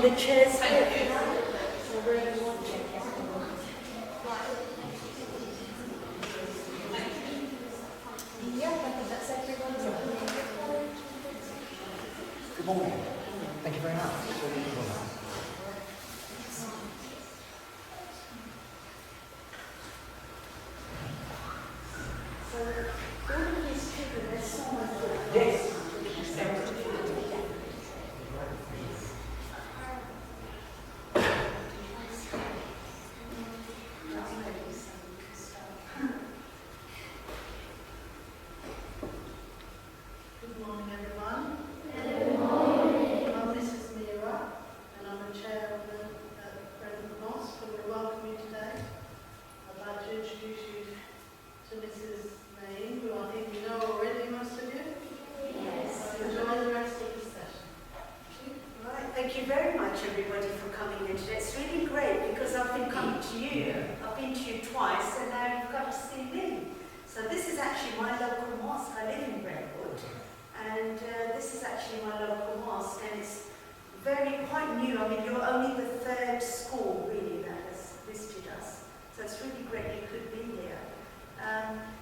The chairs. Good morning. Thank you very much. So, all of these children, there's so much. Yes. Thank you very much, everybody, for coming in today. It's really great because I've been coming to you. I've been to you twice, and now you've come to see me. So this is actually my local mosque. I live in Brentwood, and this is actually my local mosque, and it's quite new. I mean, you're only the third school, really, that has visited us. So it's really great you could be here.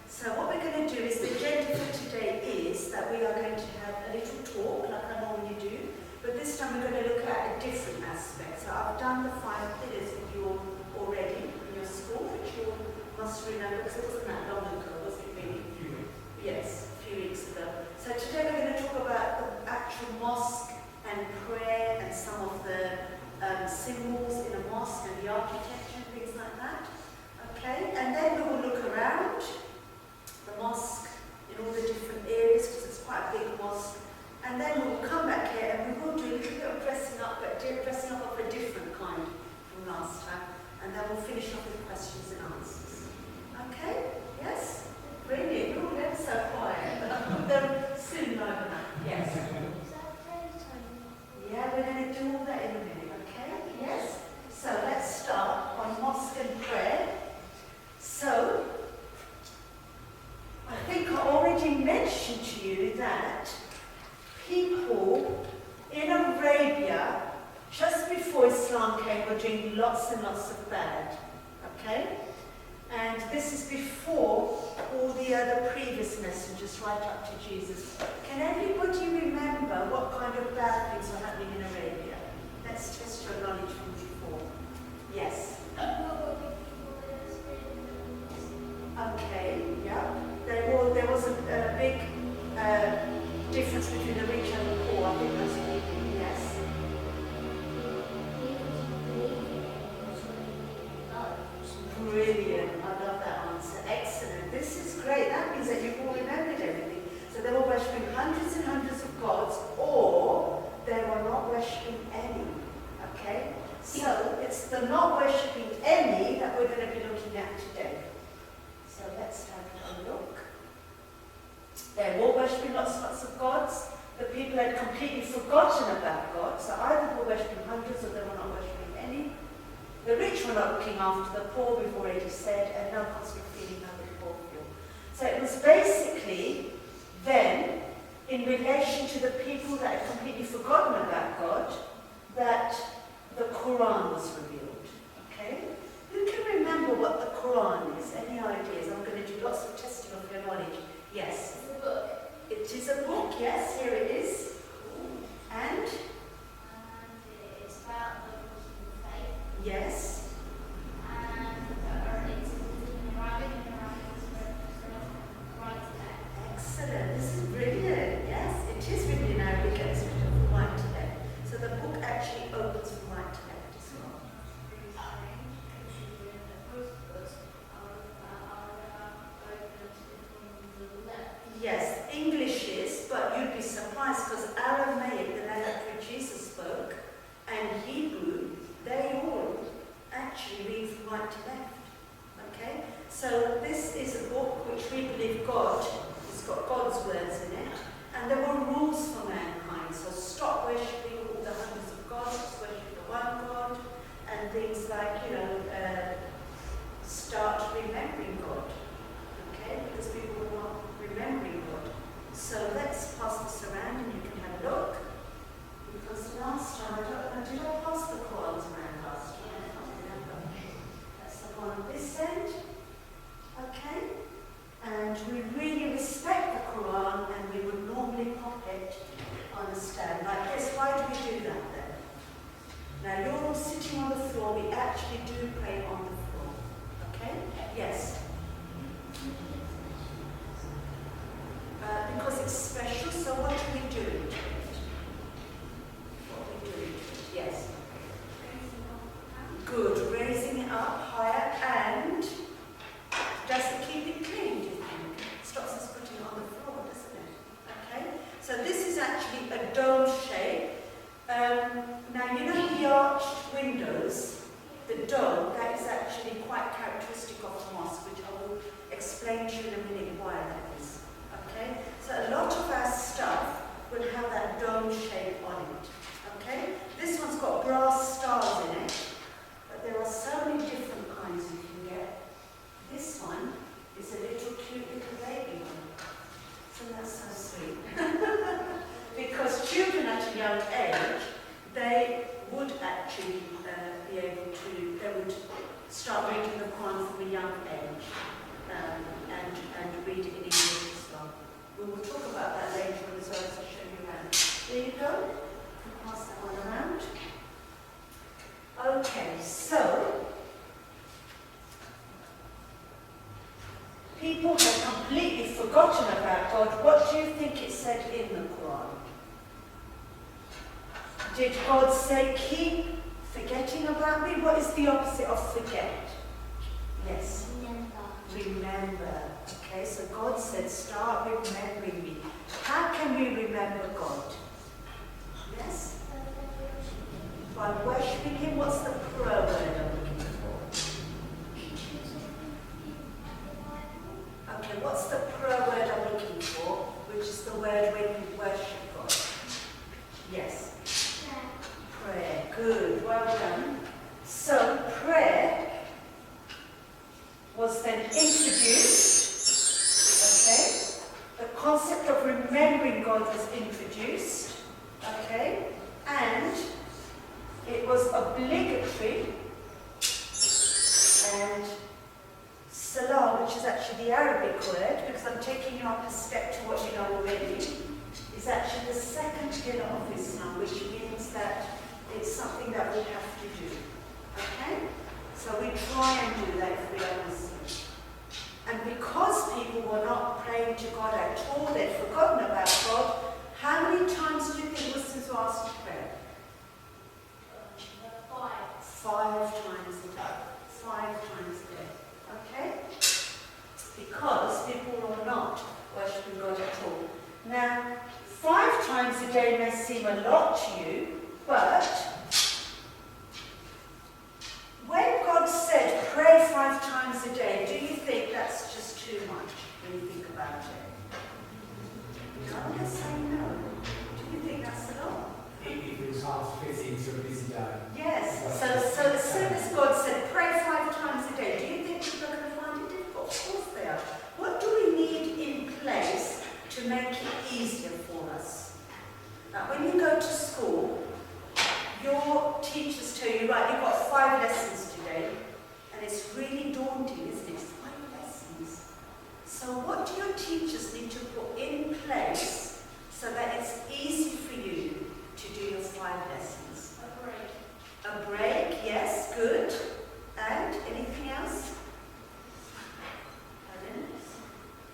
So what we're going to do is, the agenda for today is that we are going to have a little talk, like I normally do. But this time we're going to look at a different aspect. So I've done the 5 pillars with you all already in your school, which you all must remember, because it wasn't that long ago, was it really? Yes, a few weeks ago. So today we're going to talk about the actual mosque and prayer and some of the symbols in a mosque and the architecture and things like that. Okay, and then we will look around the mosque in all the different areas, because it's quite a big mosque. And then we'll come back here and we will do a little bit of dressing up, but dressing up of a different kind from last time. And then we'll finish off with questions and answers. Okay? Yes? Brilliant. You're all ever so quiet. They'll soon learn that. Yes? Yeah, we're going to do all that in a minute. Okay? Yes? So let's start on mosque and prayer. So, I think I already mentioned to you that people in Arabia, just before Islam came, were doing lots and lots of bad. Okay? And this is before all the other previous messengers right up to Jesus. Can anybody remember what kind of bad things were happening in Arabia? Let's test your knowledge from before. Yes? Okay, yeah. There was a big difference between the rich and the poor. I think that's what you mean, yes. Brilliant. I love that answer. Excellent. This is great. That means that you've all remembered everything. So they were worshipping hundreds and hundreds of gods They were worshipping lots and lots of gods. The people had completely forgotten about God, so either they were worshipping hundreds or they were not worshipping any. The rich were not looking after the poor, we've already said, and no constantly feeling how the poor feel. So it was basically then, in relation to the people that had completely forgotten about God, that the Quran was revealed. Okay? Who can remember what the Quran is? Any ideas? I'm going to do lots of testing of your knowledge. Yes? It's a book. It is a book, yes, here it is. And? It's about the Muslim faith. Yes. And it's in Arabic, and Arabic is right to left. Excellent. This is brilliant. Yes, it is written in Arabic and it's written from right to left. So the book actually opens from right to left as well. Yes, English is, but you'd be surprised because Aramaic, the language Jesus spoke, and Hebrew, they all actually read from right to left. Okay? So this is a book which we believe God, it's got God's words in it, and there were rules for mankind. So stop worshipping all the hundreds of gods, just worship the one God, and things like, start remembering God. Okay? Because people were not remembering God. So let's pass this around and you can have a look. Because last time, I don't know, did I pass the Qurans around last time? I can't remember. That's the one on this end. Okay? And we really respect the Quran and we would normally pop it on a stand like this. Why do we do that then? Now you're all sitting on the floor, we actually do pray on the floor. Okay? Yes? Because it's special, so what do we do to it? What we do to it? Yes? Good. Raising it up higher and does it keep it clean, do you think? Stops us putting it on the floor, doesn't it? Okay? So this is actually a dome shape. Now you know the arched windows, the dome, that is actually quite characteristic of the mosque, which I will explain to you in a minute why that is. Okay? So a lot of our stuff will have that dome shape on it. Okay? This one's got brass stars in it, but there are so many different kinds you can get. This one is a little cute little baby one. So that's so sweet. Because children at a young age, they would actually be able to, they would start reading the Quran from a young age and read it in English as well. We will talk about that later as well as I show you around. There you go. I'll pass that one around. Okay, so people have completely forgotten about God. What do you think it said in the Quran? Did God say, keep forgetting about me? What is the opposite of forget? Yes? Remember. Okay, so God said, start remembering me. How can we remember God? Yes? By worshipping Him. What's the prayer word I'm looking for? Okay, what's the prayer word I'm looking for? Which is the word when you worship God? Yes? Prayer. Good, well done. So prayer was then introduced, okay? The concept of remembering God was introduced, okay? And it was obligatory, and Salah, which is actually the Arabic word, because I'm taking you up a step to what you know already, is actually the second pillar of Islam, which means that it's something that we have to do. Okay? So we try and do that if we are Muslims. And because people were not praying to God at all, they'd forgotten about God, how many times do you think Muslims were asked to pray? 5 times a day. 5 times a day. Okay? Because people were not worshipping God at all. Now, 5 times a day may seem a lot to you, but when God said pray 5 times a day, do you think that's just too much when you think about it? task fits into a busy day. Yes. So as soon as God said, pray 5 times a day, do you think people are going to find it difficult? Of course they are. What do we need in place to make it easier for us? Now, when you go to school, your teachers tell you, right, you've got 5 lessons today, and it's really daunting, isn't it? 5 lessons. So what do your teachers need to put in place so that it's easy for you to do your 5 lessons? A break. A break, yes, good. And anything else? Pardon?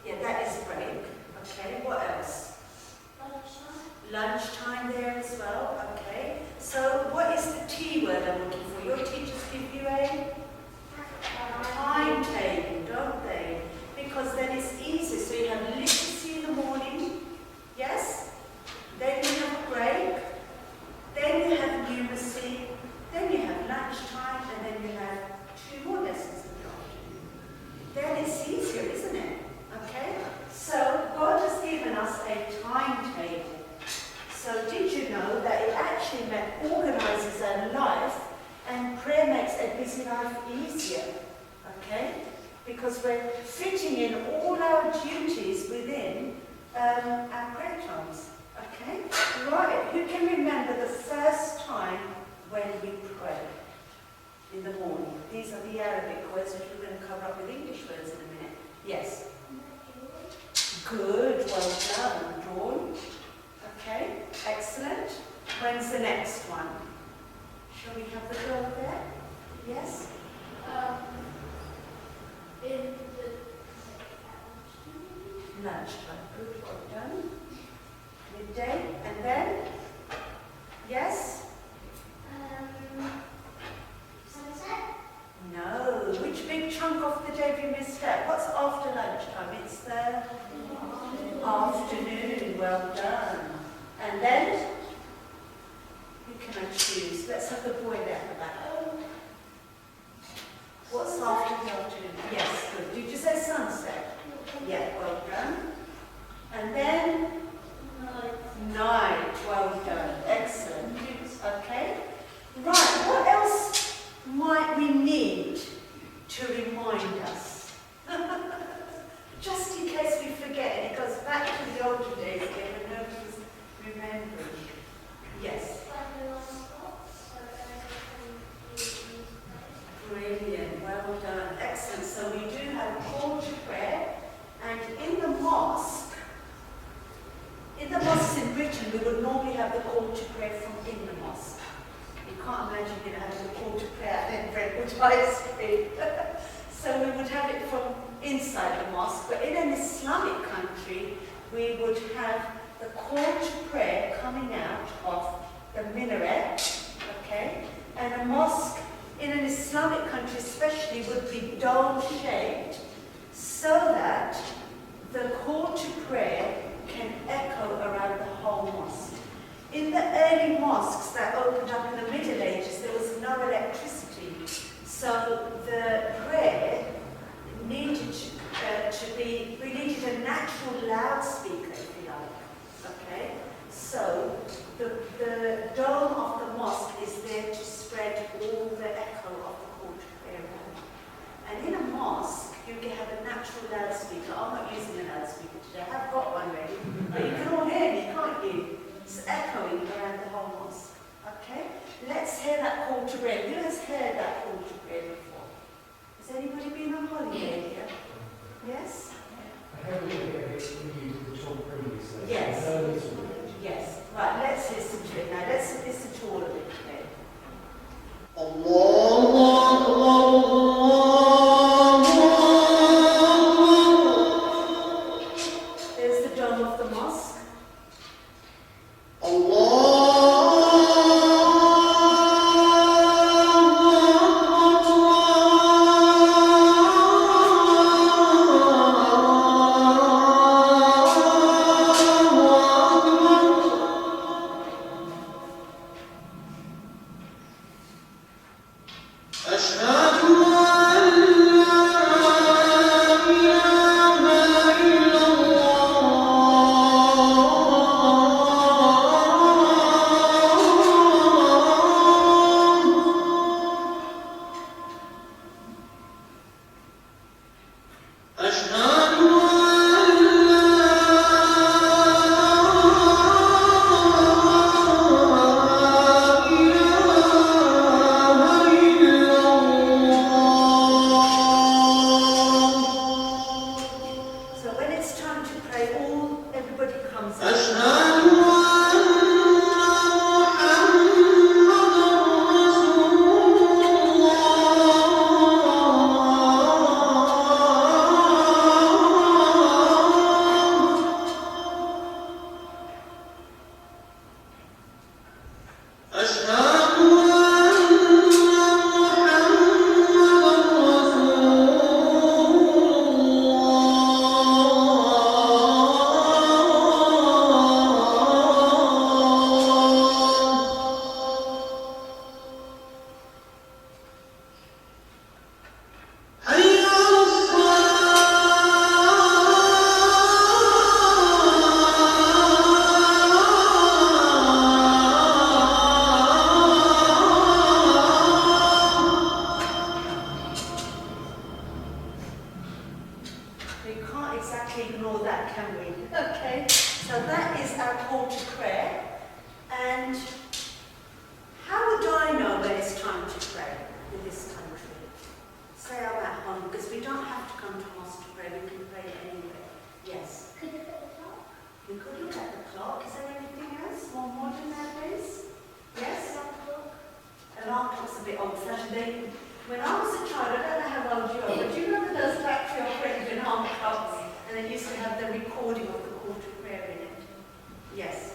Yeah, that is break. Okay, what else? Lunchtime. Lunchtime there as well, okay. So what is the T word I'm looking for? Your teachers give you a timetable, don't they? Because then it's easy. So you have literacy in the morning, yes? Then you have a break, then you have numeracy, then you have lunchtime, and then you have 2 more lessons in the afternoon. Then it's easier, isn't it? Okay? So God has given us a timetable. So did you know that it actually organizes our life, and prayer makes a busy life easier? Okay? Because we're fitting in all our duties within our prayer times. Okay? Right. Who can remember the first time when we pray in the morning? These are the Arabic words which we're going to cover up with English words in a minute. Yes? Good. Well done. Dawn. Okay. Excellent. When's the next one? Shall we have the girl there? Yes? In the Lunchtime. Good. Well done. Midday. And then? Yes? sunset. No. Which big chunk of the day have you missed out? What's after lunchtime? It's the afternoon. Well done. And then? Who can I choose? Let's have the boy there at the back. What's after the afternoon? Yes, good. Did you say sunset? Yeah, well done. And then? Night. Well done. Excellent. Okay. Right, what else might we need to remind us? Just in case we forget, and it goes back to the older days again when nobody was remembering. Yes. Brilliant, well done, excellent. So we do have a call to prayer, and in the mosques in Britain, we would normally have the call to prayer from in the mosque. You can't imagine having the call to prayer and then Brentwood High Street. So we would have it from inside the mosque, but in an Islamic country, we would have the call to prayer coming out of the minaret, okay? And a mosque in an Islamic country especially would be dome-shaped so that the call to prayer can echo around the whole mosque. In the early mosques that opened up in the Middle Ages, there was no electricity, so the prayer needed we needed a natural loudspeaker, if you like, okay? So the dome of the mosque is there to spread all the echo of the call to prayer around. And in a mosque, you can have a natural loudspeaker. I'm not using a loudspeaker today, I have got one ready, but you can all hear me, can't you? It's echoing around the whole mosque, okay? Let's hear that call to prayer. Who has heard that call to prayer before? Has anybody been on holiday here? Yes? I heard a little bit of it when you talked previously. Yes. I heard a little bit. Yes. Right, let's listen to it now. Let's listen to all of it today. There's the dome of the mosque. that is our call to prayer. And how would I know when it's time to pray in this country? Say I'm at home, because we don't have to come to mosque to pray, we can pray anywhere. Yes? Could you look at the clock? We could look at the clock. Is there anything else more modern nowadays? Yes? Alarm clock's a bit old-fashioned. When I was a child, I don't know how old you are, but do you remember those battery-operated alarm clocks? And they used to have the recording of the call to prayer in it. Yes?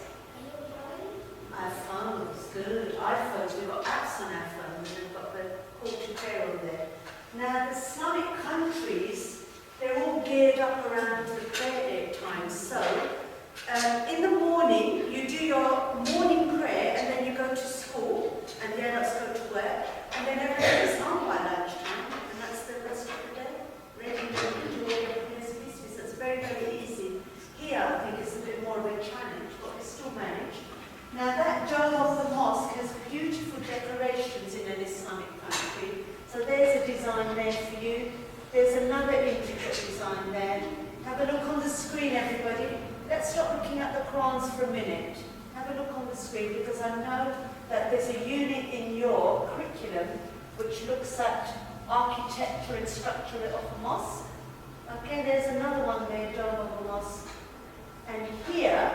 Our phones, good. iPhones, we've got apps on our phones, and we've got the call to prayer on there. Now, the Islamic countries, they're all geared up around the prayer time. So, in the morning, you do your morning prayer, and then you go to school, and the adults go to work, and then everything is on by lunchtime, and that's the rest of the day. Ready to do all your prayers peacefully. So it's very, very easy. Here, I think it's a bit more of a challenge, but we still manage. Now, that dome of the mosque has beautiful decorations in an Islamic country. So there's a design there for you. There's another intricate design there. Have a look on the screen, everybody. Let's stop looking at the Qurans for a minute. Have a look on the screen, because I know that there's a unit in your curriculum which looks at architecture and structure of a mosque. Okay, there's another one there, dome of a mosque. And here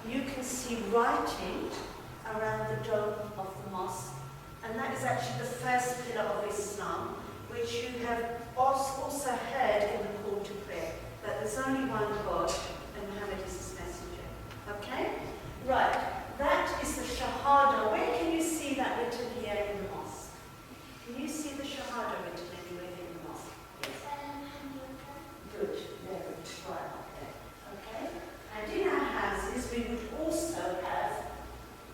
you can see writing around the dome of the mosque. And that is actually the first pillar of Islam, which you have also heard in the call to prayer, that there's only one God and Muhammad is his messenger. Okay? Right. That is the Shahada. Where can you see that written here in the mosque? Can you see the Shahada written anywhere in the mosque? Yes. Good. There it is. Right up there. Okay? And in our houses, we would also have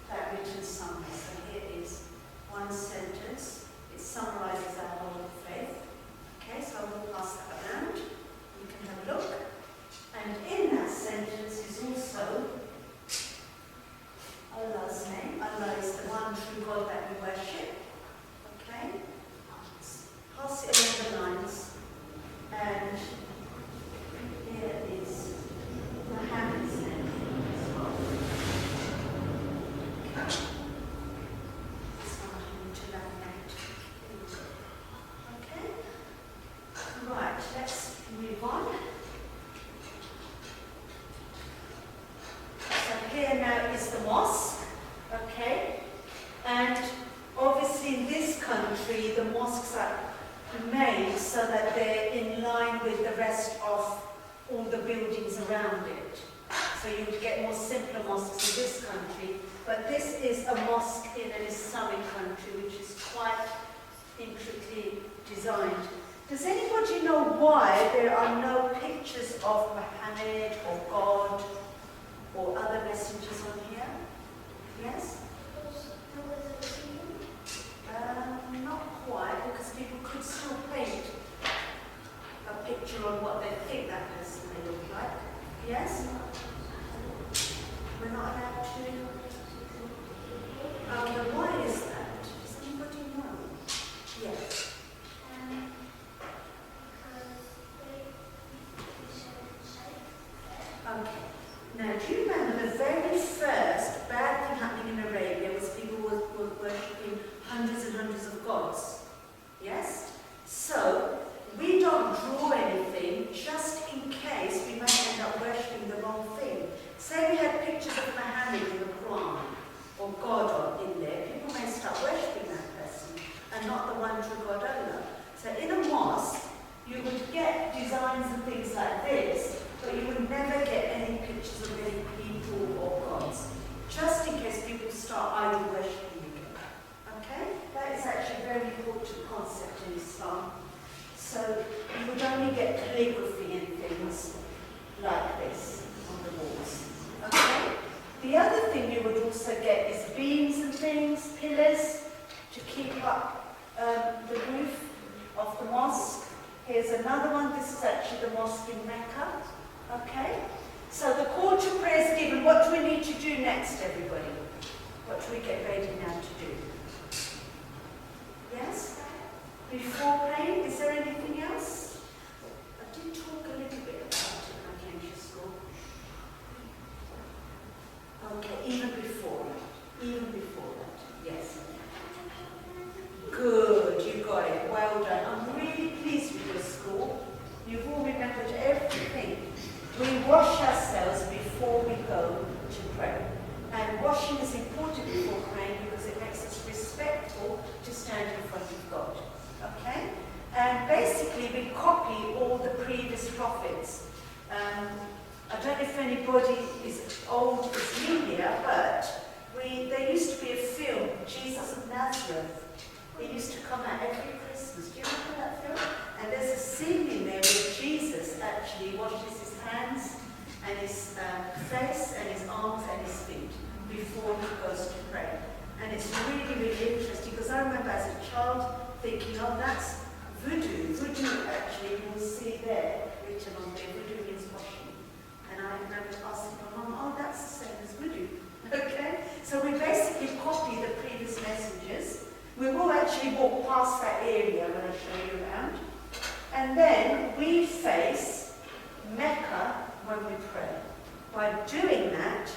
that written somewhere. So here is one sentence. It summarizes our whole faith. Okay, so I will pass that around. You can have a look. And in that sentence is also Allah's name. Allah is the one true God that we worship. Okay? Pass it along the lines. And here is Muhammad's name as well. Okay. This one to laminate. Okay? Right, let's move on. So here now is the mosque, okay? And obviously in this country, the mosques are made so that they're in line with the rest of all the buildings around it. So you would get more simpler mosques in this country, but this is a mosque in an Islamic country which is quite intricately designed. Does anybody know why there are no pictures of Muhammad or God or other messengers on here? Yes? Not quite, because people could still paint a picture on what they think that person may look like. Yes? We're not allowed to. Okay, why is that? Does anybody know? Yes. Okay. Now, do you remember the very first bad thing happening in Arabia was people were worshipping hundreds and hundreds of gods? Yes? So, we don't draw anything just in case we might end up worshipping the wrong thing. Say we had pictures of Muhammad in the Quran or God in there, people may start worshipping that person and not the one true God Allah. So in a mosque, you would get designs and things like this, but you would never get any pictures of any people or gods, just in case people start idol worshipping again. Okay? That is actually a very important concept in Islam. So you would only get calligraphy and things like this on the walls. Okay? The other thing you would also get is beams and things, pillars, to keep up the roof of the mosque. Here's another one. This is actually the mosque in Mecca. Okay? So the call to prayer is given. What do we need to do next, everybody? What do we get ready now to do? Yes? Before praying, is there anything else? I did talk a little bit about it when I came to school. Okay, even before that, yes. Good, you got it, well done. I'm really pleased with your school. You've all remembered everything. We wash ourselves before we go to pray. And washing is important before praying because it makes us respectful to stand in front of God. Okay? And basically we copy all the previous prophets. I don't know if anybody is old as me here, but there used to be a film, Jesus of Nazareth. It used to come out every Christmas. Do you remember that film? And there's a scene in there where Jesus actually washes his hands and his face and his arms and his feet before he goes to pray. And it's really, really interesting because I remember as a child thinking, oh, that's voodoo. Voodoo, actually, you will see there, written on there, voodoo means washing. And I remember asking my mum, oh, that's the same as voodoo. Okay? So we basically copy the previous messages. We will actually walk past that area when I show you around. And then we face Mecca when we pray. By doing that,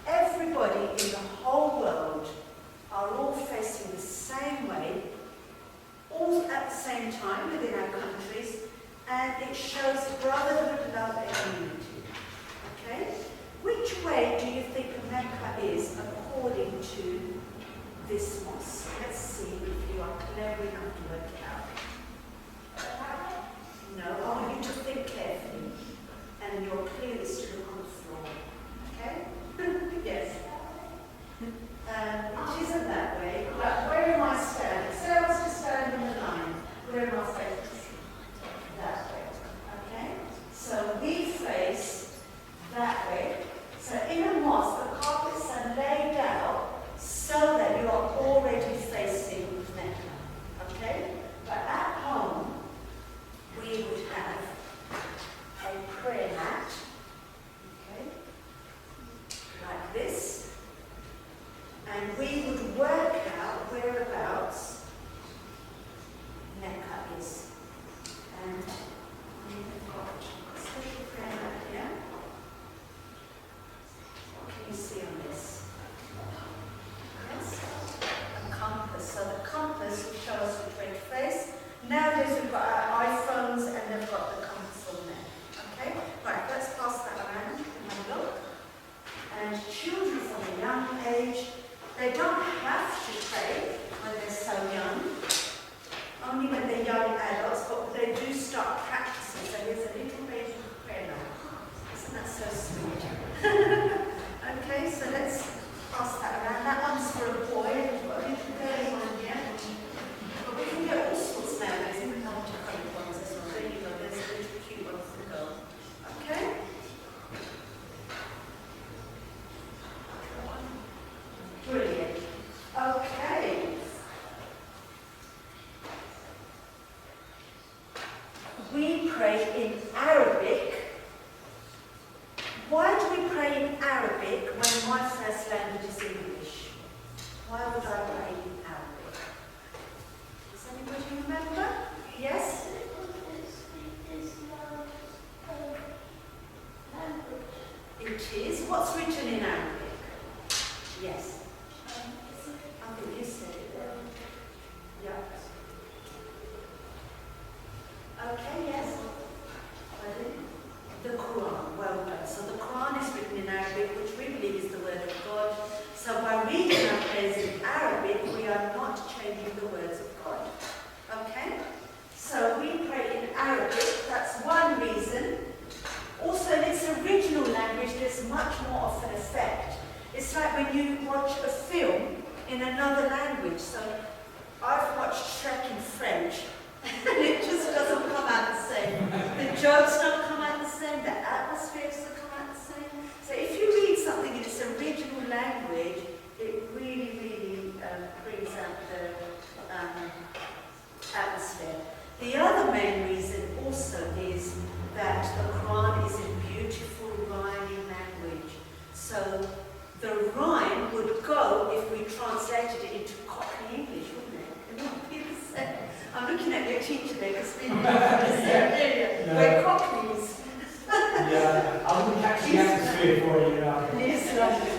everybody in the whole world are all facing the same way, all at the same time within our countries, and it shows brotherhood, love, and unity. Okay? Which way do you think Mecca is according to this mosque? Let's see if you are clever enough to work it out. No, I want you to think carefully, and your clue is to look on the floor. Okay? Yes. It isn't that way, but where am I standing? Say I was to stand in the line. Where am I facing? That way. Okay? So we face that way. So in a mosque, the carpets are laid out so that you are already facing Mecca. Okay? But at home, we would have a prayer mat. Okay? Like this. And we would work out whereabouts Mecca is. And we've got a special prayer mat here. What can you see on this? Yes? A compass. So the compass will show us which way to face. Nowadays we've got our iPhones and they've got the compass on there. Okay? Right, let's pass that around and have a look. And children from a young age, they don't have to pray when they're so young, only when they're young adults, but they do start practicing. So here's a little baby prayer now. Isn't that so sweet? Okay, so let's pass that around. That one's for a boy. We've got a little girl one here. But we can get all sorts nowadays. We can have to colored ones as well. There you go. There's a little cute one for the girl. Okay? Brilliant. Okay. We pray in Arabic. Why do we pray in Arabic when my first language is English? Why would I pray in Arabic? Does anybody remember? Yes? It is. What's written in Arabic? Yes. I think you said it there. Yeah. Okay, yes. The Quran, well done. So the Quran is written in Arabic, which we believe is the word of God. So by reading our prayers in Arabic, we are not changing the words of God. Okay? So we pray in Arabic, that's one reason. Also in its original language, there's much more of an effect. It's like when you watch a film in another language. So I've watched Shrek in French, and it just doesn't come out the same. The jokes don't come out the same, the atmosphere doesn't come out the same. So if you read something in its original language, it really, really brings out the atmosphere. The other main reason also is that the Quran is in beautiful rhyming language. So the rhyme would go if we translated it into Cockney English, wouldn't it? It wouldn't be the same. I'm looking at your teacher there because we know the same area. We're Cockneys. Yeah, I'll catch the atmosphere for you now. Yes, lovely.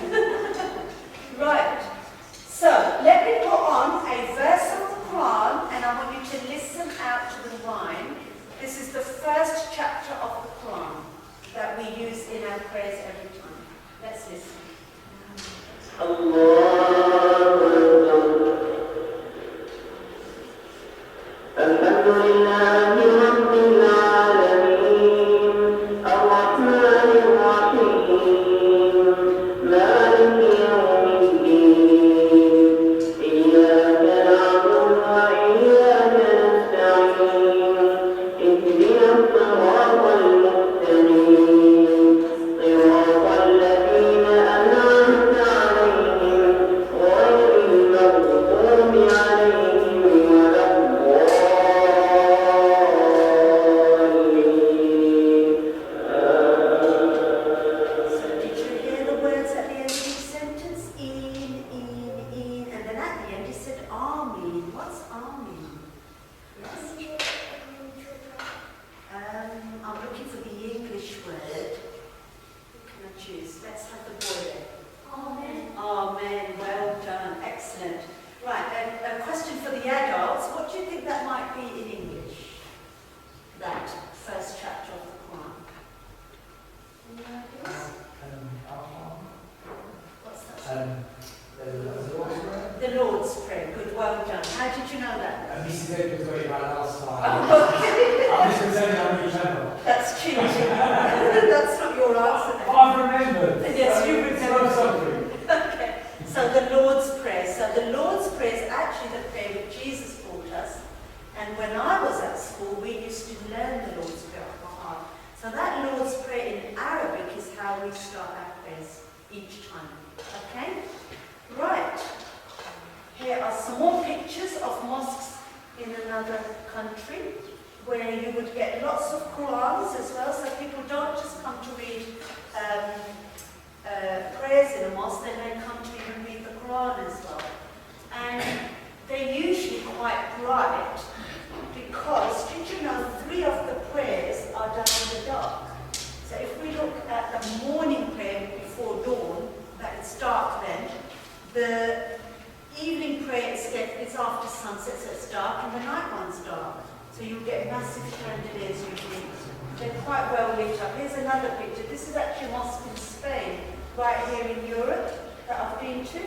The Lord's Prayer. Good, well done. How did you know that? Mrs. Edwards got it right last time. Oh, okay. I'm just going to say I'm really clever. That's cheating. That's not your answer then. I've remembered. Yes, you remember. Something. Okay. So the Lord's Prayer. So the Lord's Prayer is actually the prayer that Jesus taught us. And when I was at school, we used to learn the Lord's Prayer off by heart. So that Lord's Prayer in Arabic is how we start our prayers each time. Okay? Right. Here are some more pictures of mosques in another country where you would get lots of Qurans as well, so people don't just come to read prayers in a mosque, they may come to even read the Quran as well. And they're usually quite bright because, did you know, 3 of the prayers are done in the dark? So if we look at the morning prayer before dawn, that it's dark then, the evening prayer is after sunset, so it's dark, and the night one's dark. So you'll get massive chandeliers usually. They're quite well lit up. Here's another picture. This is actually a mosque in Spain, right here in Europe, that I've been to.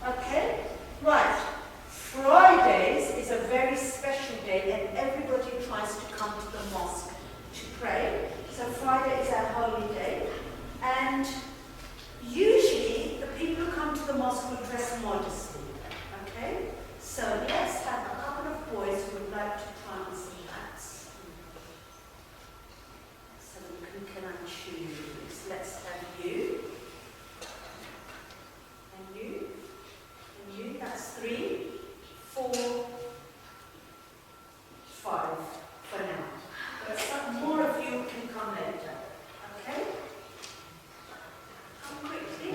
Okay? Right. Fridays is a very special day, and everybody tries to come to the mosque to pray. So Friday is our holy day. And usually, the people who come to the mosque will dress modestly. Okay? So let's have a couple of boys who would like to try on some hats. So who can I choose? Let's have you. And you. And you. That's 3, 4, 5 for now. But some more of you can come later. Okay? Come quickly.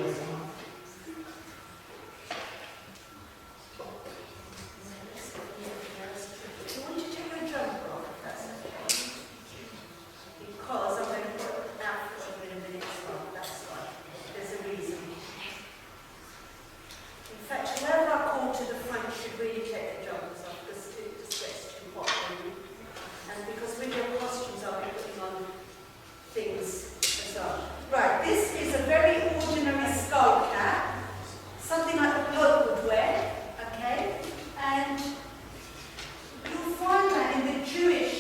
Do you want to take your jumper off, if that's okay? Because I'm going to put an outfit over in a minute as well. That's right. There's a reason. In fact, whoever I call to the front should really take the jumpers off because it just gets too hot on you. And because with your costumes, I'll be putting on things as well. Right, this is a very ordinary skull cap. Something like the Pope would wear. Okay? And you'll find that in the Jewish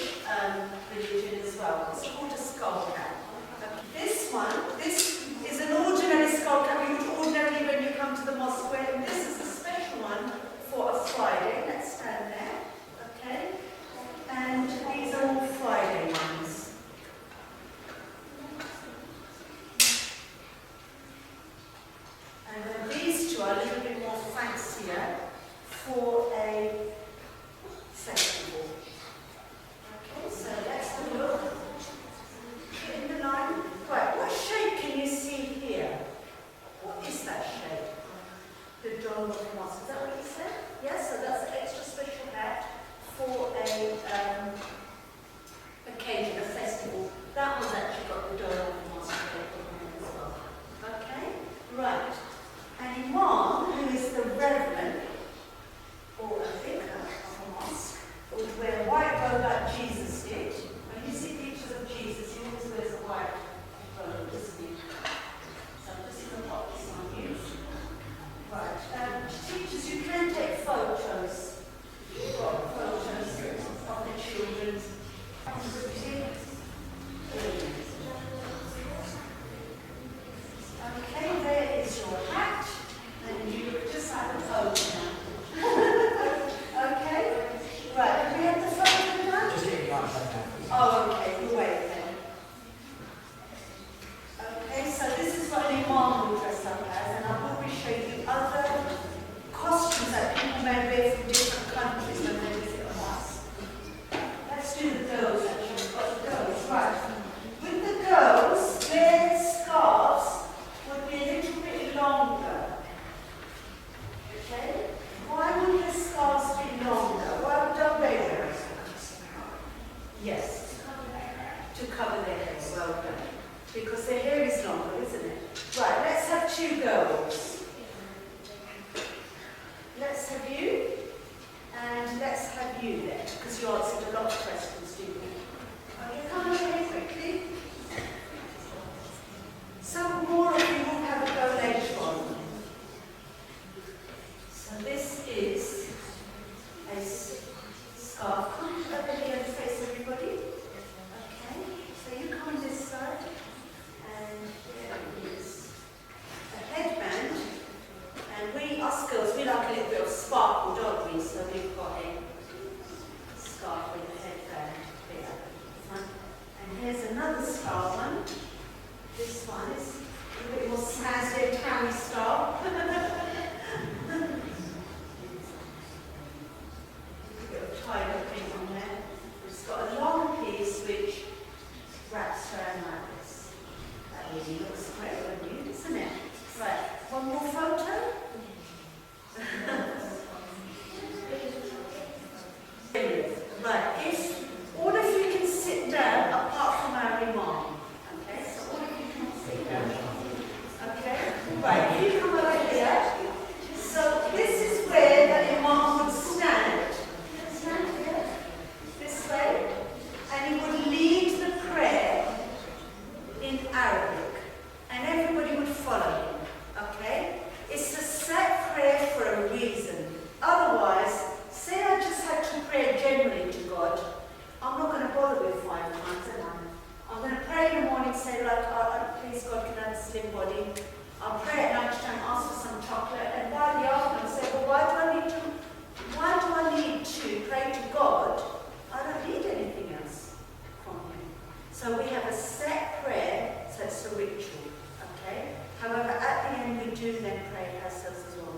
religion as well. It's called a skull cap. This is an ordinary skull cap. You would ordinarily, when you come to the mosque, wear, and this is a special one for a Friday. Let's stand there. Okay? And these are all Friday ones. And then these 2 are a little bit more fancier for a festival. Okay, so let's have a look. Get in the line. Right, what shape can you see here? What is that shape? The dome of the mosque. Is that what you said? Yes, so that's an extra special hat for a occasion, a festival. That one's actually got the dome of the mosque as well. Okay? Right. An imam, who is the reverend, or a vicar of a mosque, would wear a white robe like Jesus did. When you see pictures of Jesus, he always wears a white robe, doesn't he? So I'm just going to pop this on you.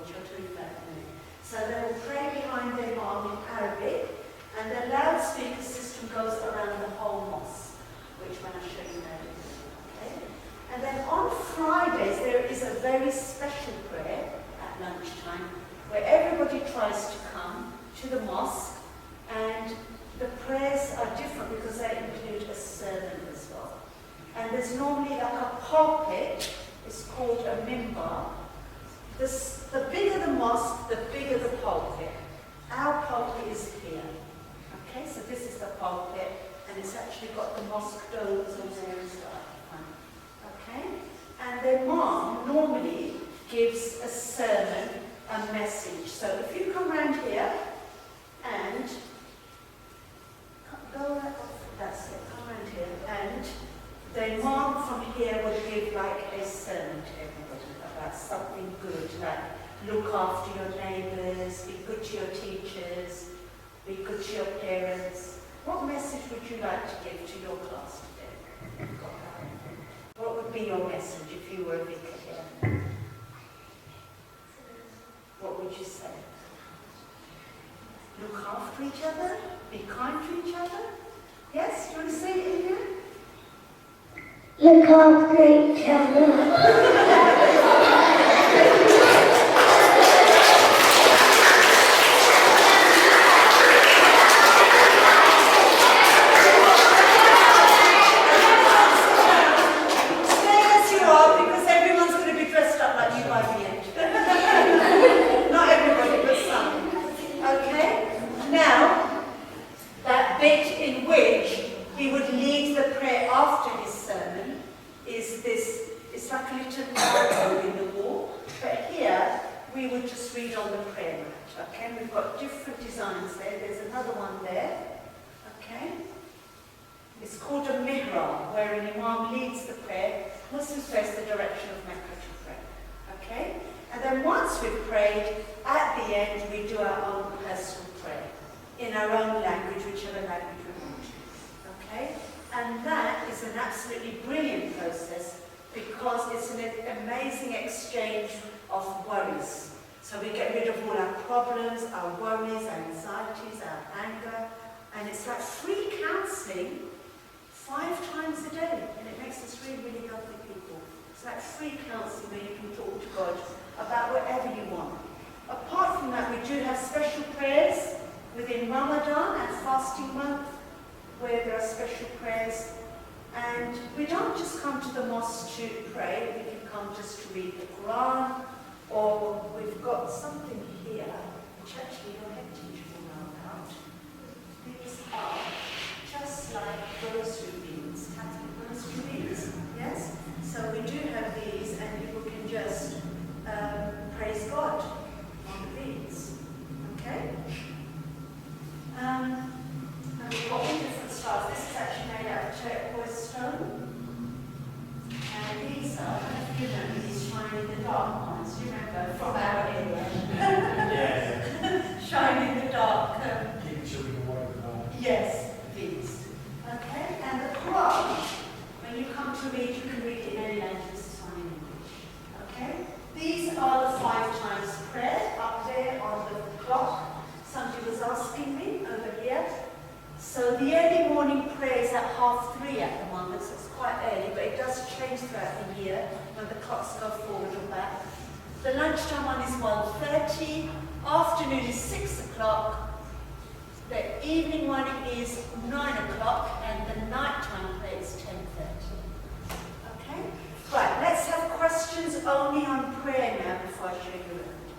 which I'll tell you about in a minute. So they will pray behind their imam in Arabic, and the loudspeaker system goes around the whole mosque, which when I show you now. Okay? And then on Fridays there is a very special prayer at lunchtime where everybody tries to come to the mosque, and the prayers are different because they include a sermon as well. And there's normally like a pulpit, it's called a minbar. The bigger the mosque, the bigger the pulpit. Our pulpit is here. Okay, so this is the pulpit, and it's actually got the mosque domes on there and stuff. Okay? And the imam normally gives a sermon, a message. So if you come around here and go right off, that's it, come around here, and the imam from here would give like a sermon to everybody about something good, like look after your neighbours, be good to your teachers, be good to your parents. What message would you like to give to your class today? What would be your message if you were a vicar here? What would you say? Look after each other, be kind to each other. Yes, do you want to say it in here? Look after each other. Stay as you are, because everyone's going to be dressed up like you by the end. Not everybody, but some. Okay? Now, that bit in which he would lead the prayer after his sermon is this, it's like a little logo in the wall, but here we would just read on the prayer mat, okay? We've got different designs there, there's another one there, okay? It's called a mihrab, where an imam leads the prayer. Muslims face the direction of Mecca to pray, okay? And then once we've prayed, at the end we do our own personal prayer, in our own language, whichever language we want to, okay? And that is an absolutely brilliant process because it's an amazing exchange of worries. So we get rid of all our problems, our worries, our anxieties, our anger, and it's like free counselling 5 times a day, and it makes us really, really healthy people. It's like free counselling where you can talk to God about whatever you want. Apart from that, we do have special prayers within Ramadan and fasting month, where there are special prayers, and we don't just come to the mosque to pray, we can come just to read the Quran, or we've got something here, which actually your head teacher will know about. These are just like rosary beads, Catholic rosary beads, yes? So we do have these, and people can just praise God on the beads, okay? And we've got all different styles. This is actually made out of turquoise stone. And these are, I don't know if you know, these shine in the dark ones. Do you remember from our area? Yeah. Shine in the dark. Keep children away from home. Yes, these. Okay, and the Quran, when you come to read, you can read it in any language. This is one in English. Okay? These are the 5 times prayer up there on the clock. Somebody was asking me over here. So the early morning prayer is at 3:30 at the moment, so it's quite early, but it does change throughout the year when the clocks go forward or back. The lunchtime one is 1:30, afternoon is 6 o'clock, the evening one is 9 o'clock, and the nighttime prayer is 10:30. Okay? Right, let's have questions only on prayer now before I show you around.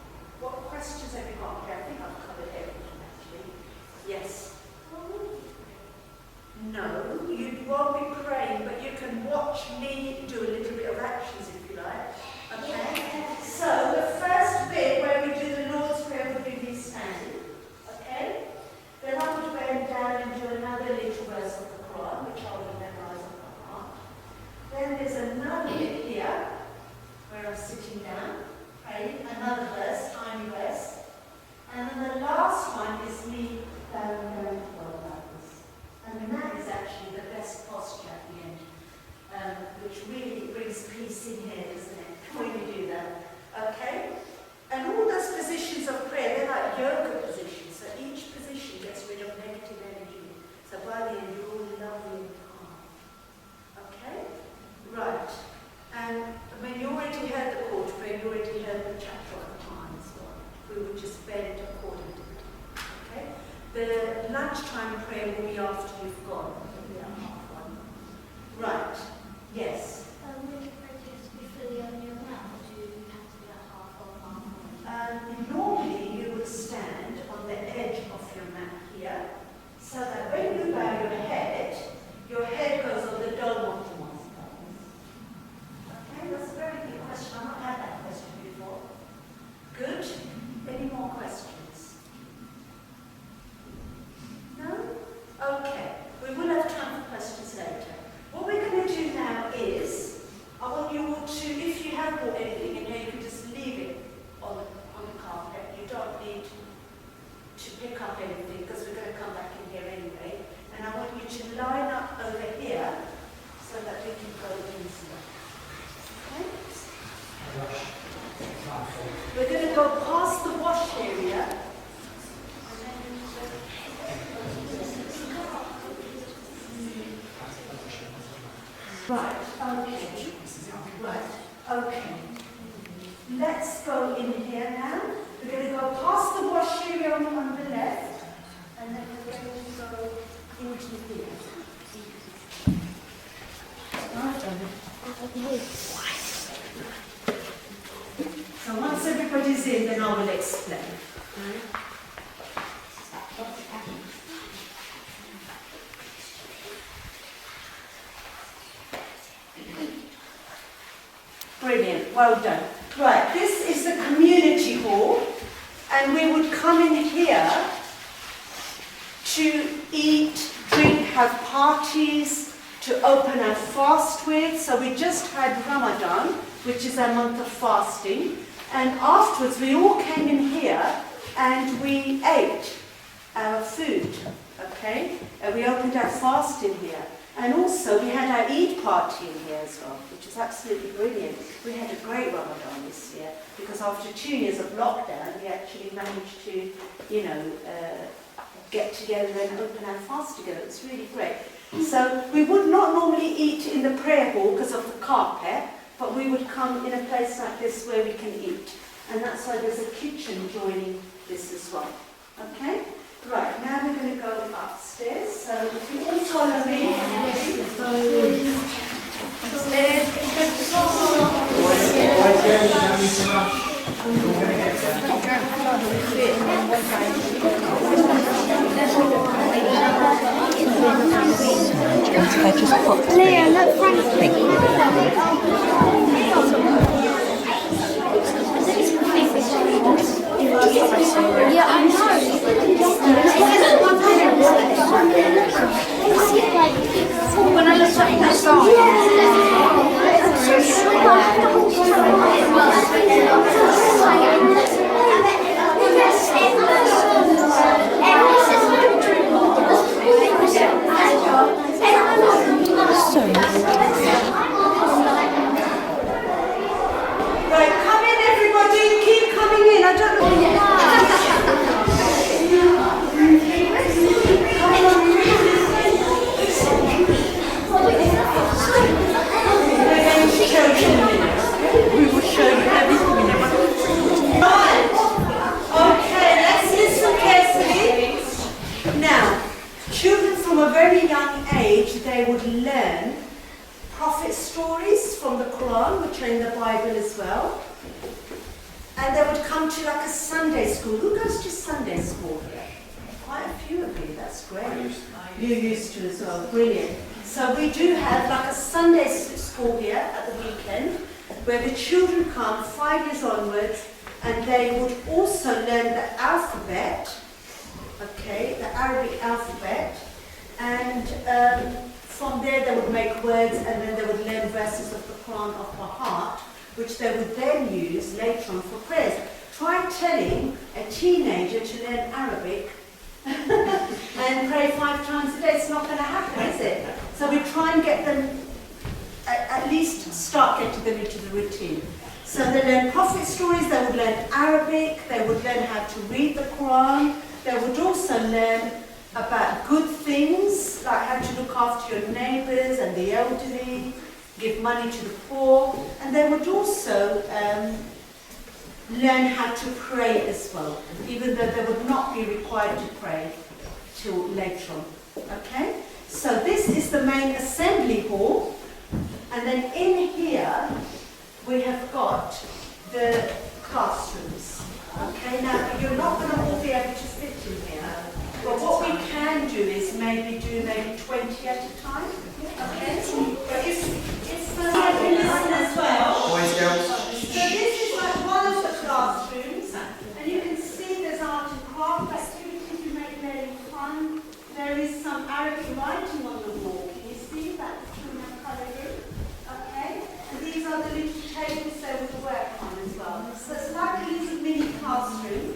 What questions have you got here? I think I've covered everything actually. Yes? No, you won't be praying, but you can watch me do a little bit of actions if you like. Okay? So the first bit where we do the Lord's Prayer would be me standing. Okay? Then I would bend down and do another little verse of the Quran, which I will memorize on my heart. Then there's another bit here where I'm sitting down. lunchtime prayer will be after you've gone? It'll be at 1:30. Right, yes. Will you pray to be fully on your mat, or do you have to be at half or half? Normally you would stand on the edge of your mat here, so that when you bow your head goes on the dome of the mosque. Okay, that's a very good question. I've not had that question before. Good. Any more questions? No? Okay. We will have time for questions later. What we're going to do now is, I want you all to, if you have bought anything in here, you can just leave it on the carpet. You don't need to pick up anything because we're going to come back in here anyway. And I want you to line up over here so that we can go easily. Okay? We're going to go past the wash area. Right, okay. Right, okay. Let's go in here now. We're going to go past the wash area on the left, and then we're going to go into here. So once everybody's in, then I will explain. Brilliant, well done. Right, this is the community hall, and we would come in here to eat, drink, have parties, to open our fast with. So we just had Ramadan, which is our month of fasting, and afterwards we all came in here and we ate our food, okay? And we opened our fast in here. And also we had our Eid party in here as well, which is absolutely brilliant. We had a great Ramadan this year because after 2 years of lockdown, we actually managed to, get together and open our fast together. It was really great. So we would not normally eat in the prayer hall because of the carpet, but we would come in a place like this where we can eat. And that's why there's a kitchen joining this as well. Okay? Right, now we're going to go upstairs. So if you all follow me. Leo, look, Frank. Yeah, I know. When I looked at the song, Right, come in everybody, keep coming in. I don't know. We will show you everything in a minute. Right. Okay, let's listen carefully. Now, children from a very young age, they would learn prophet stories from the Quran, which are in the Bible as well. And they would come to like a Sunday school. Who goes to Sunday school here? Quite a few of you, that's great. You used to as well, brilliant. So we do have like a Sunday school here at the weekend, where the children come 5 years onwards, and they would also learn the alphabet, okay, the Arabic alphabet, and from there they would make words, and then they would learn verses of the Quran off by heart, which they would then use later on for prayers. Try telling a teenager to learn Arabic and pray 5 times a day. It's not going to happen, is it? So we try and get them, at least start getting them into the routine. So they learn prophet stories, they would learn Arabic, they would learn how to read the Quran, they would also learn about good things, like how to look after your neighbours and the elderly, give money to the poor, and they would also learn how to pray as well, even though they would not be required to pray. till later on. Okay? So this is the main assembly hall, and then in here we have got the classrooms. Okay, now you're not going to all be able to fit in here, but what we can do is maybe do 20 at a time. Okay? But it's slightly listen as well. Boys, girls. So this is like one of the classrooms, and you can see there's art and craft activities to make learning fun. There is some Arabic writing on the wall. Can you see that the children have coloured in? Okay? And these are the little tables there with the work on as well. So it's like a little mini classroom.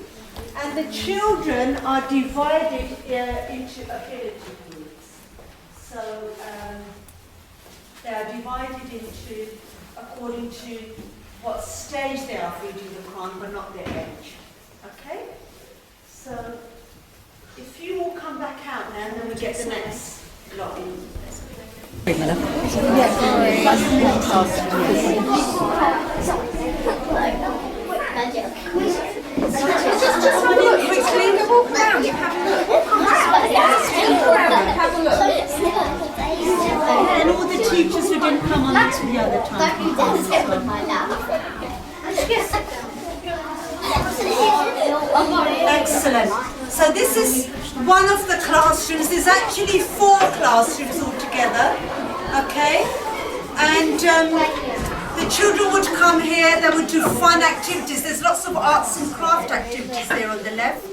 And the children are divided into ability groups. So they are divided into according to what stage they are reading the Quran, but not their age. Okay? So if you all come back out now, and then we get the next lot in. And all the teachers who didn't come on to the other time. Excellent. So this is one of the classrooms. There's actually 4 classrooms altogether. Okay? And the children would come here, they would do fun activities. There's lots of arts and craft activities there on the left.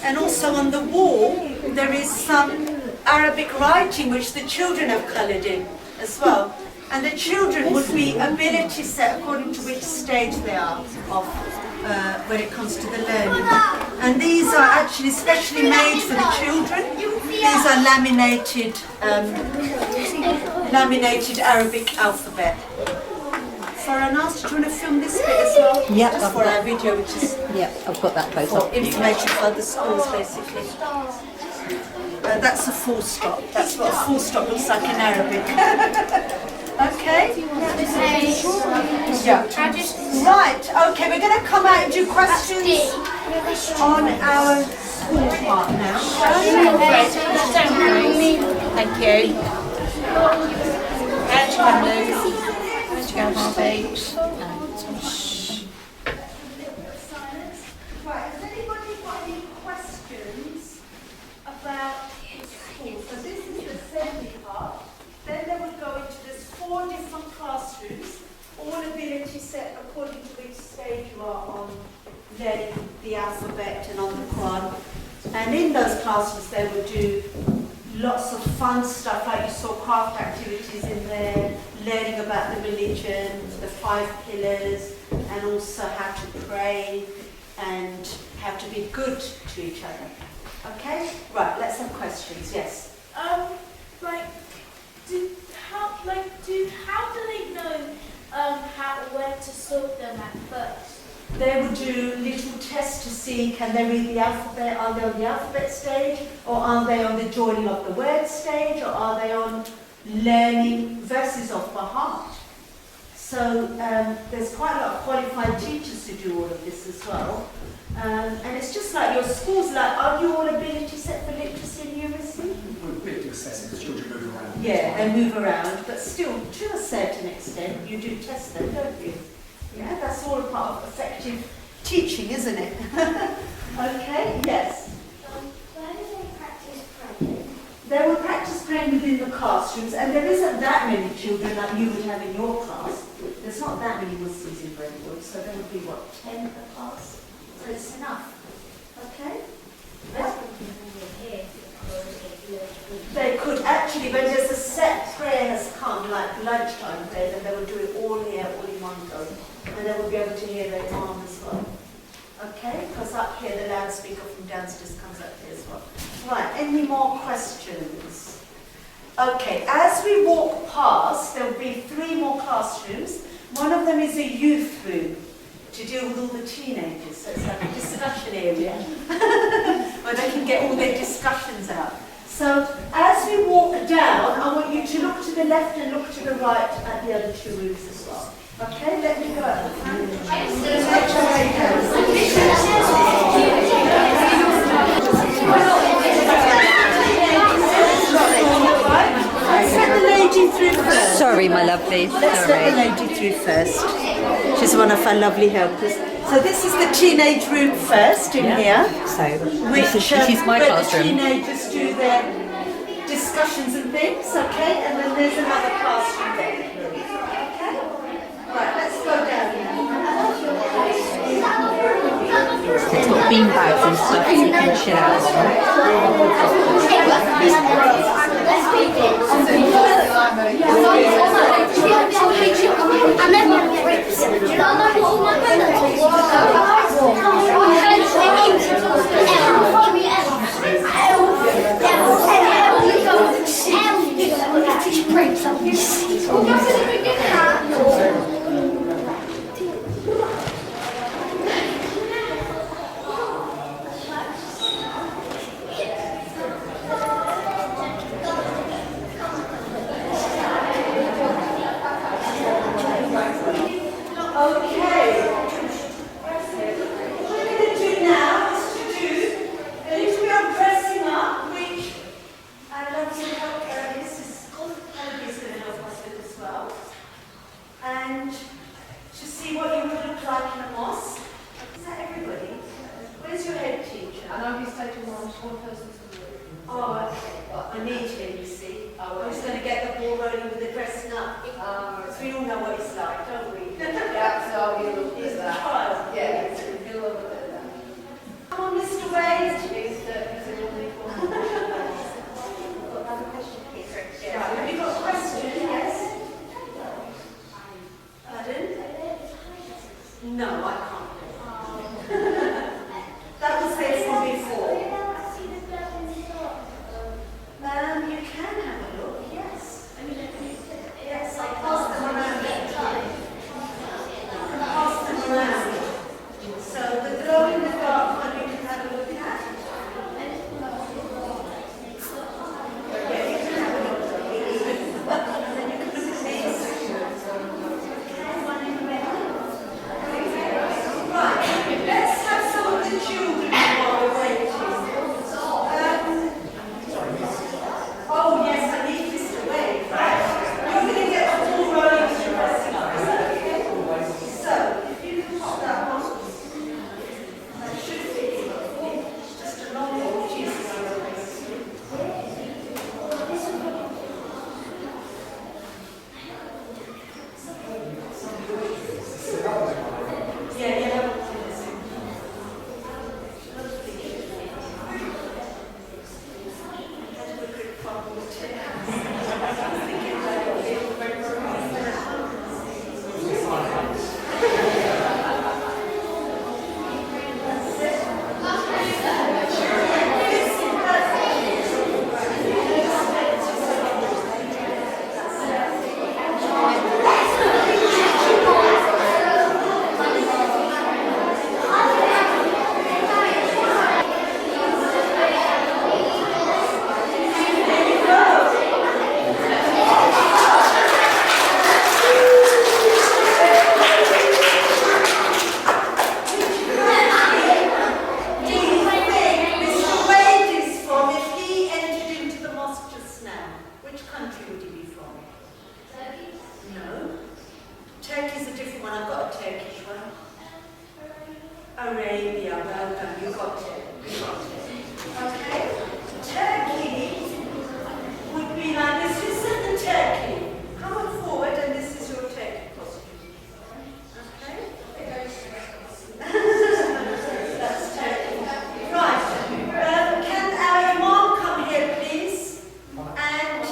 And also on the wall, there is some Arabic writing which the children have coloured in as well. And the children would be ability set according to which stage they are of when it comes to the learning. And these are actually specially made for the children. These are laminated Arabic alphabet. Farahnas, do you want to film this bit as well? Yeah, just for our video, which is I've got that close for up. information for the schools, basically. That's a full stop. That's what a full stop looks like in Arabic. Okay? Yeah. Right, okay, we're going to come out and do questions on our school part now. Thank you. How'd you go, Luke? How'd you go, Harvey? Right, has anybody got any questions about the school? So this is the assembly part. Then they would go into this 4 different classrooms, all ability set according to which stage you are on learning the alphabet and on the Quran. And in those classrooms they would do lots of fun stuff, like you saw craft activities in there, learning about the religion, the 5 pillars, and also how to pray and how to be good to each other. Okay? Right, let's have questions. Yes? How do they know where to sort them at first? They would do little tests to see, can they read the alphabet, are they on the alphabet stage, or are they on the joining of the word stage, or are they on learning verses off by heart? So there's quite a lot of qualified teachers who do all of this as well. And it's just like your schools, like, are you all ability set for literacy and numeracy? We have to assess it because children move around. Yeah, they move around, but still, to a certain extent, you do test them, don't you? Yeah, that's all part of effective teaching, isn't it? Okay, yes. Where do they practice praying? They will practice praying within the classrooms, and there isn't that many children like you would have in your class. There's not that many Muslims in Brentwood, so there would be, 10 per class? So it's enough. Okay? Yeah. They could actually, when there's a set prayer has come, like lunchtime prayer, then they will do it all here, all in one go. And they will be able to hear their imam as well. Okay? Because up here, the loudspeaker from downstairs comes up here as well. Right, any more questions? Okay, as we walk past, there will be 3 more classrooms. One of them is a youth room to deal with all the teenagers, so it's like a discussion area where they can get all their discussions out. So as we walk down, I want you to look to the left and look to the right at the other 2 rooms as well. Okay, let me go at the front. Sorry, my lovely. Let's let the lady through first. She's one of our lovely helpers. So this is the teenage room first in here. So, Which, this is my where classroom. the teenagers do their discussions and things, okay? And then there's another classroom there. Okay? Right, let's go down now. It's got bean bags and stuff so you can chill out. And to see what you would look like in a mosque. Is that everybody? Where's your head teacher? I know he's taken one person's room. Oh, okay. I need him, you see. I was going to get the ball rolling with the dressing up. Because we all know what it's like, don't we? Yeah, so he'll look He's at the that. child. Yeah, he'll look at that. Come on, Mr. Wade. He's a lovely one. Right, have you got a question? Yes? Pardon? No, I can't. That was there from before. You can have a look, yes. Yes, I'll pass them around. Pass them around. So the glow in the dark one you can have a look at. Yeah, you can have a look. And then you can look at these. Okay, one in the middle. Right, let's have some of the children while we're waiting. Oh yes, I need Mr. Wade, right? You're going to get the ball rolling with your dressing up, is that okay? So, if you can pop that on. That should fit in. Just a long walk, Jesus. Yeah, yeah. Arabia, well done, you got it. Okay? Turkey would be like this. This is the turkey. Come on forward, and this is your turkey costume. Okay? That's turkey. Right. Can our imam come here, please? And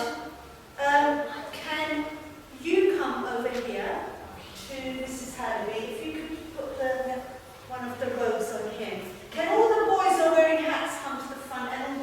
can you come over here to Mrs. Hadley? If you could put one of the robes on him. Can all the boys who are wearing hats come to the front, and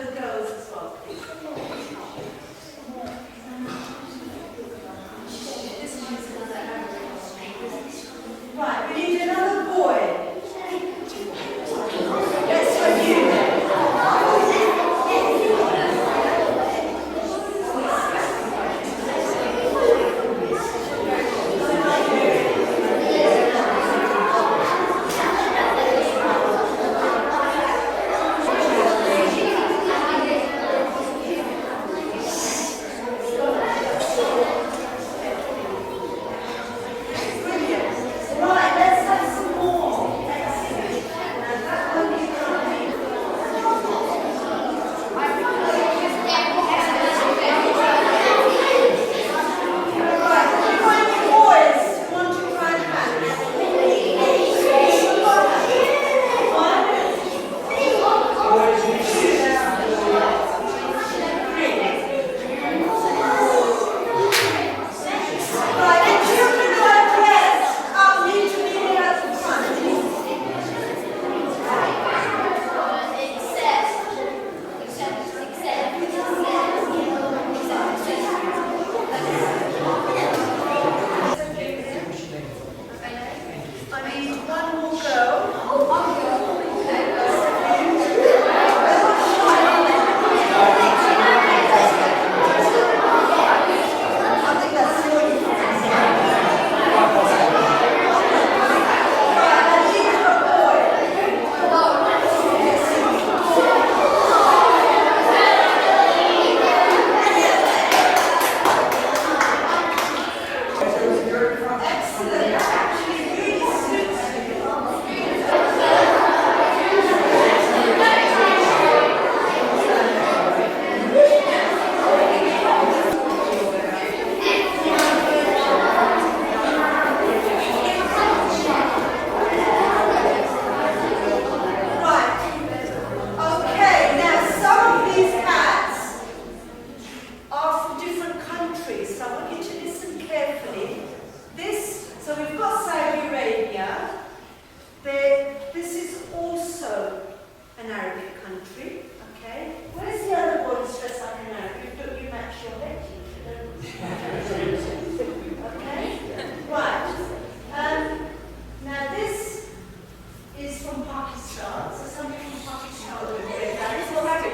Pakistan. So somebody from Pakistan will be there. That is what I do.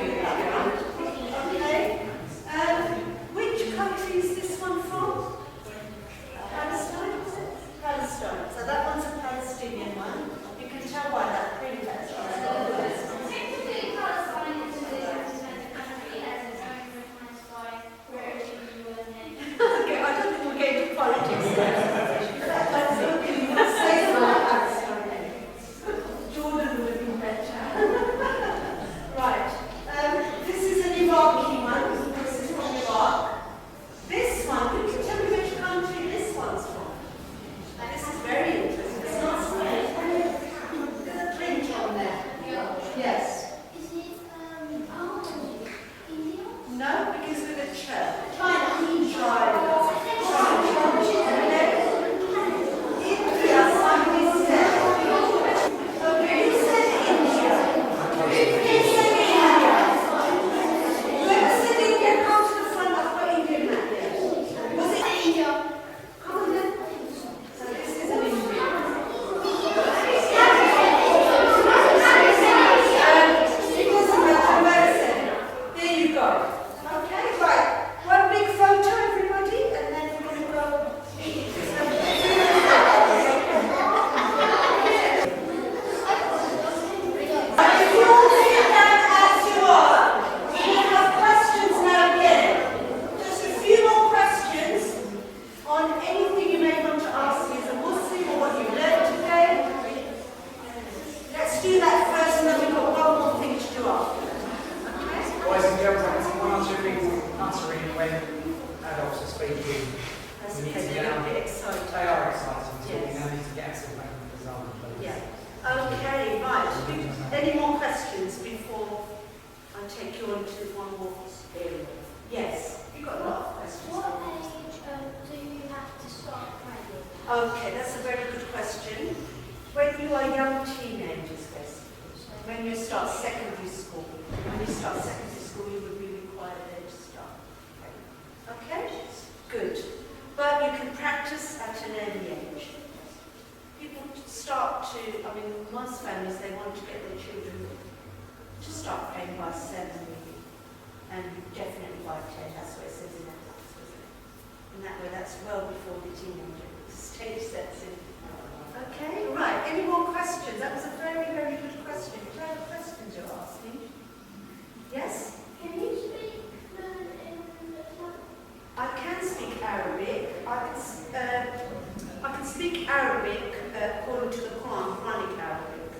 Okay. Which country is this one from? Palestine, is it? Palestine. So that one's a Palestinian one. You can tell by that print that's Technically, Palestine is an independent country as its own recognized by British and UN. Okay, I don't think we're going to politics there. That's okay. You must say so like Palestine. Jordan would have been better. Right. This is an Iraqi one. This is from Iraq. This one, can you tell me which country this one's from? And this is very interesting. It's not Spain. There's a print on there. Yes. Is it, India? No, because with a ch. China. India, somebody said. Okay, who said India? Who said India? Whoever said India, come to the front. I've got Indian map here. Was it India? Come on then. So this is an India. There you go. Okay, right. One big photo, everybody, and then we're going to go. If you all sit down as you are, we have questions now again. Just a few more questions on anything you may want to ask me as a Muslim or what you've learned today. Let's do that first, and then we've got one more thing to do after. Boys and girls, I can answering when adults are speaking. That's We need okay, to they're get a out. bit excited. They are exciting, so we Yes. now need to get us back in the zone, please. Yeah. Okay, right. Any more questions before I take you on to one more area? Yes. You've got a lot of questions. What age do you have to start praying? Okay, that's a very good question. When you are young teenagers, basically, when you start secondary school, you would be required then to start praying. Okay? Good. But you can practice at an early age. People start to, most families, they want to get their children to start praying by 7, really. And definitely by 10, that's what it says in that box, isn't it? In that way, that's well before the teenager stage sets in. Okay, right. Any more questions? That was a very, very good question. Do you have questions you're asking? Yes? Can you speak fluent in Islam? I can speak Arabic. I can speak Arabic according to the Quran, Quranic Arabic.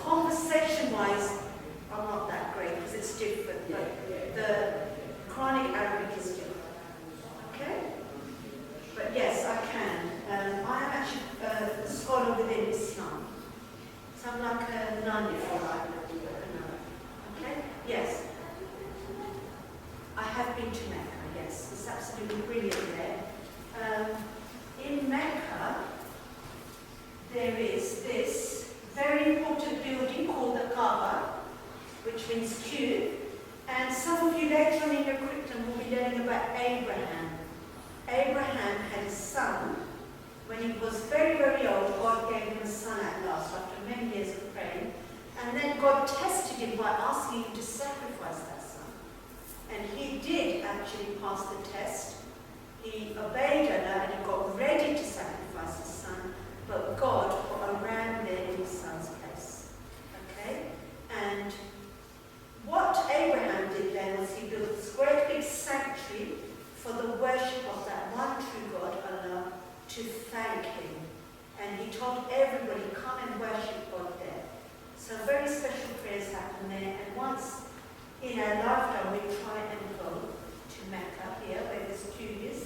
Conversation-wise, I'm not that great because it's different, but the Quranic Arabic is different. Okay? But yes, I can. I am actually a scholar within Islam. So I'm like a nun, if you like. Okay? Yes. I have been to Mecca, yes. It's absolutely brilliant there. In Mecca, there is this very important building called the Kaaba, which means cube. And some of you later on in your curriculum will be learning about Abraham. Abraham had a son. When he was very, very old, God gave him a son at last after many years of praying. And then God tested him by asking him to sacrifice that son. And he did actually pass the test. He obeyed Allah and he got ready to sacrifice his son, but God put a ram there in his son's place. Okay? And what Abraham did then was he built this great big sanctuary for the worship of that one true God, Allah, to thank him. And he told everybody, come and worship God there. So very special prayers happen there. And once in our lifetime we try and go to Mecca here, where this cube is,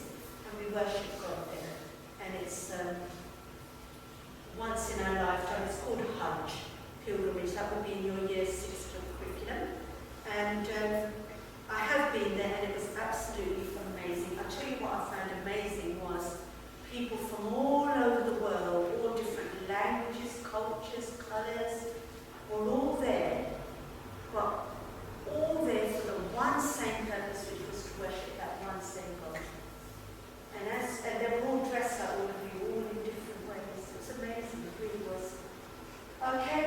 and we worship God there. And it's once in our lifetime. It's called Hajj, pilgrimage. That will be in your year 6 curriculum. And I have been there, and it was absolutely amazing. I'll tell you what I found amazing was people from all over the world, all different languages, cultures, colours, were all there, but all there for the one same purpose, which was to worship that one same God. And they were all dressed up, all of you, all in different ways. It was amazing, it really was. Okay.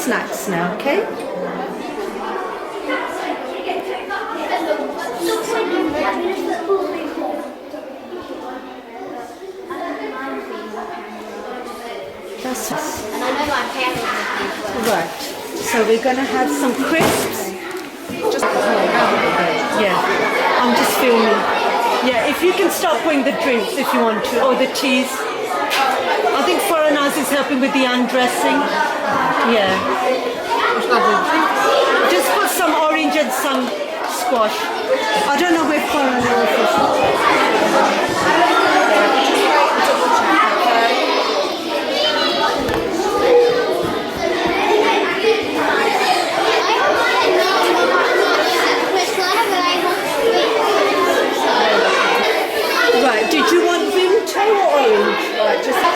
snacks now, okay? That's And I know my parents will right. So we're going to have some crisps. Yeah, I'm just filming. Yeah, if you can start putting the drinks if you want to, or the cheese. I think Foreigners is helping with the undressing. Yeah. Just put some orange and some squash. I don't know where Foreigners is. Right, did you want Vimto or orange? Right, just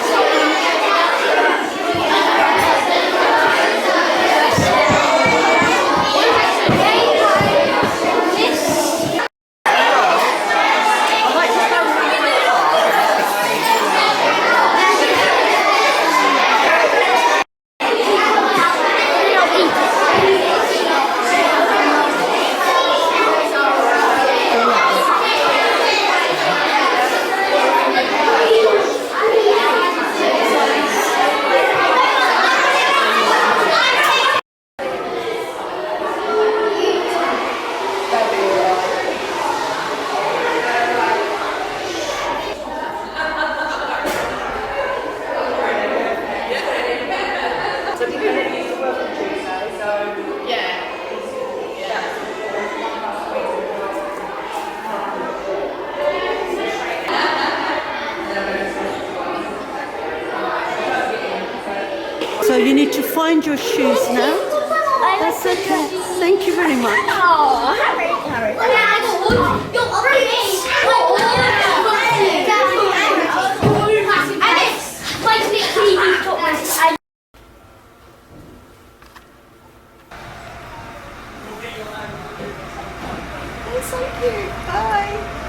So you need to find your shoes now. That's okay. Thank you very much. That's so cute. Bye.